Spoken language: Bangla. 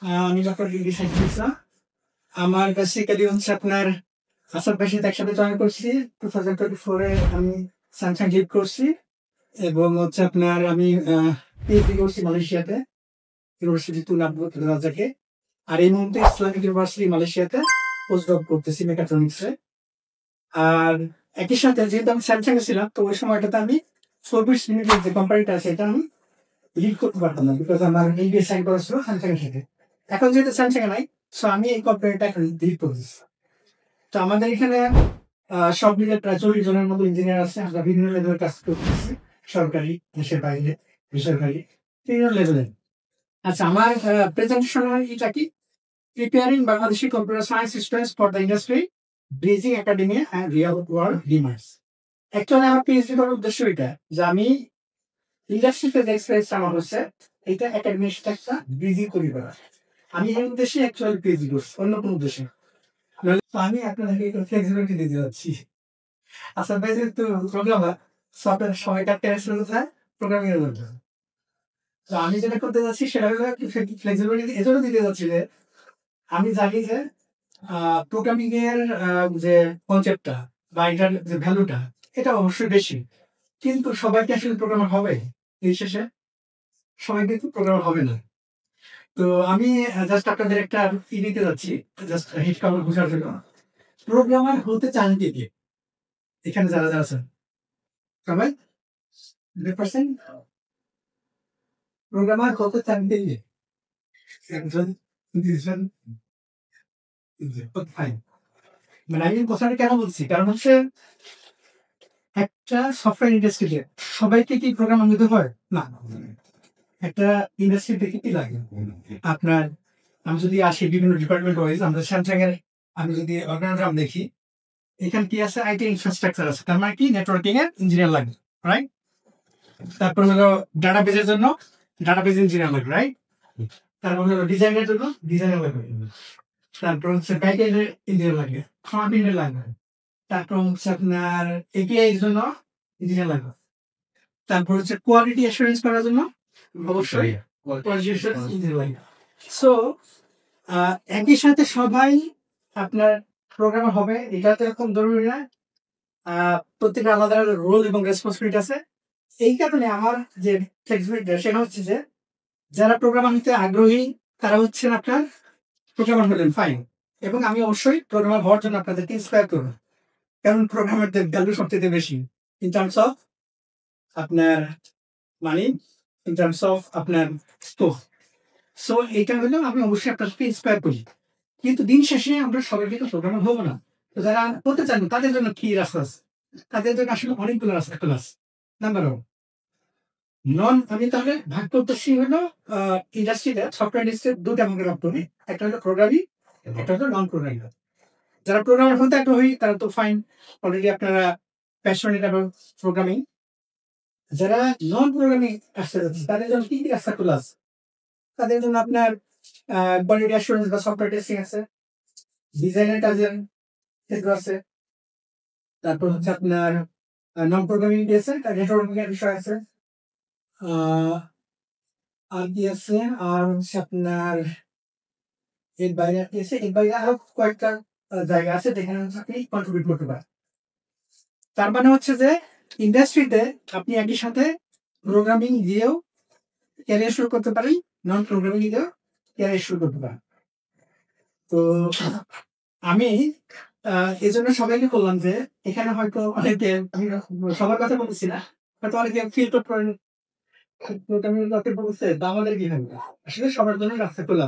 আমি ডক্টর ডিগ্রি সাইন্স। আমার বেসিক্যালি হচ্ছে আপনার আসামবাসীতে একসাথে জয়েন করছি 2024-এ। আমি স্যামসাং লিড করছি এবং হচ্ছে আপনার আমি পিএইচডি করছি মালয়েশিয়াতে, ইউনিভার্সিটি তুলাজাকে। আর এই মুহূর্তে ইসলামিক ইউনিভার্সিটি মালয়েশিয়াতে পোস্টডক করতেছি মেকাট্রনিক্সে। আর একই সাথে যেহেতু আমি স্যামসাং এ ছিলাম, তো ওই সময়টাতে আমি 24 মিনিটের যে কোম্পানিটা আছে এটা আমি লিড করতে পারতাম না, বিকজ আমার এমবিএ সাইন করা ছিল স্যামসাং এর সাথে। এখন যেহেতু স্যামসাং এ নাই, সো আমি এই কোম্পানিটা এখন লিড করতেছি। তো আমাদের এখানে সব মিলে প্রায় 40 জনের মতো ইঞ্জিনিয়ার আছে। আমরা বিভিন্ন লেভেলের কাজ করতেছি, সরকারি, দেশের বাইরে, বেসরকারি, বিভিন্ন লেভেলে। আচ্ছা, আমার প্রেজেন্টেশন এটা কি, preparing Bangladeshi computer science students for the industry, bridging academia and real world demands. Actually আমার পিএইচডি করার উদ্দেশ্য এটা যে আমি ইন্ডাস্ট্রিতে যে এক্সপিরিয়েন্স আমার হচ্ছে এটা একাডেমির সাথে একটা ব্রিজিং করি করা। আমি এই উদ্দেশ্যে অ্যাকচুয়ালি পিএইচডি করছি, অন্য কোনো উদ্দেশ্যে। তো আমি আপনাদেরকে একটু ফ্লেক্সিবিলিটি দিতে যাচ্ছি। আচ্ছা ভাই, যেহেতু প্রোগ্রামার, সফটওয়্যার সময় কাটতে আসলে কোথায় প্রোগ্রামিং এর মধ্যে। তো আমি যেটা করতে যাচ্ছি সেটা হলো ফ্লেক্সিবিলিটি এজন্য দিতে যাচ্ছি যে আমি জানি যে প্রোগ্রামিং এর যে কনসেপ্টটা বা এটার যে ভ্যালুটা, এটা অবশ্যই বেশি। কিন্তু সবাইকে আসলে প্রোগ্রামার হবে দিন শেষে? সবাই কিন্তু প্রোগ্রামার হবে না। তো আমি জাস্ট আপনাদের একটা ই দিতে যাচ্ছি, জাস্ট হিট কাভার বোঝার জন্য। প্রোগ্রামার হতে চান কে কে এখানে যারা যারা আছেন? সবাই 100%? প্রোগ্রামার হতে চান কে কে? একজন, দুজন, ফাইন। মানে আমি কথাটা কেন বলছি, কারণ হচ্ছে একটা সফটওয়্যার ইন্ডাস্ট্রিতে সবাইকে কি প্রোগ্রামার হতে হয় না। একটা ইন্ডাস্ট্রিতে কি লাগে আপনার, আমি যদি আসি বিভিন্ন ডিপার্টমেন্ট ওয়াইজ, আমরা স্যামসাং এর আমি যদি অর্গানোগ্রাম দেখি, এখানে কি আছে, আইটি ইনফ্রাস্ট্রাকচার আছে, তার মানে কি নেটওয়ার্কিং এর ইঞ্জিনিয়ার লাগবে, রাইট? তারপর হলো ডাটাবেজের জন্য ডাটাবেজ ইঞ্জিনিয়ার লাগবে, রাইট? তারপর হলো ডিজাইনের জন্য ডিজাইনার লাগবে। তারপর হচ্ছে ব্যাক এন্ডের ইঞ্জিনিয়ার লাগবে, ফ্রন্ট এন্ডের লাগবে। তারপর হচ্ছে আপনার এপিআই এর জন্য ইঞ্জিনিয়ার লাগবে। তারপর হচ্ছে কোয়ালিটি অ্যাসুরেন্স করার জন্য অবশ্যই কোয়ালিটি অ্যাসুরেন্স ইঞ্জিনিয়ার লাগবে। সো একই সাথে সবাই আপনার প্রোগ্রামার হবে এটা তো এরকম জরুরি না। প্রত্যেকের আলাদা রোল এবং রেসপন্সিবিলিটি আছে। এই কারণে আমার যে ফ্লেক্সিবিলিটি সেটা হচ্ছে যে যারা প্রোগ্রামার হতে আগ্রহী তারা হচ্ছেন আপনার প্রোগ্রামার হলেন, ফাইন। এবং আমি অবশ্যই প্রোগ্রামার হওয়ার জন্য আপনাদেরকে ইন্সপায়ার করবো, কারণ প্রোগ্রামারদের ভ্যালু সবচেয়ে বেশি ইন টার্মস অফ আপনার মানি, ইন টার্মস অফ আপনার স্কোপ। সো এইটা হলো আমি অবশ্যই আপনাদেরকে ইন্সপায়ার করি। কিন্তু দিন শেষে আমরা সবাই কিন্তু প্রোগ্রামার হবো না। তো যারা হতে চান তাদের জন্য কি রাস্তা আছে? তাদের জন্য আসলে অনেকগুলো রাস্তা খোলা আছে। নাম্বার ওয়ান, আমি তাহলে ভাগ করতেছি হলো ইন্ডাস্ট্রিতে, সফটওয়্যার ইন্ডাস্ট্রির দুটা ভাগে ভাগ করি। একটা হলো প্রোগ্রামিং, একটা হলো নন প্রোগ্রামিং। যারা প্রোগ্রামার হতে আগ্রহী তারা তো ফাইন, অলরেডি আপনারা প্যাশনেট অ্যাবাউট প্রোগ্রামিং। যারা নন প্রোগ্রামিং আসতে যাচ্ছে তাদের জন্য কি কি রাস্তা খোলা আছে? তাদের জন্য আপনার কোয়ালিটি অ্যাসুরেন্স বা সফটওয়্যার টেস্টিং আছে, ডিজাইনের কাজের ক্ষেত্র আছে, তারপর হচ্ছে আপনার নন প্রোগ্রামিং আছে, নেটওয়ার্কিং এর বিষয় আছে, আর কি আছে, আর হচ্ছে আপনার এর বাইরে কি আছে, এর বাইরে আরো কয়েকটা জায়গা আছে যেখানে হচ্ছে আপনি কন্ট্রিবিউট করতে পারেন। তার মানে হচ্ছে যে ইন্ডাস্ট্রিতে আপনি একই সাথে প্রোগ্রামিং দিয়েও ক্যারিয়ার শুরু করতে পারেন, নন প্রোগ্রামিং দিয়েও ক্যারিয়ার শুরু করতে পারেন। তো আমি এই জন্য সবাইকে বললাম যে এখানে হয়তো অনেকে, আমি সবার কথা বলতেছি না, হয়তো অনেকে ফিল করতে পারেন প্রোগ্রামিং বলছে আমাদের কি হবে, আসলে সবার জন্য রাস্তা খোলা।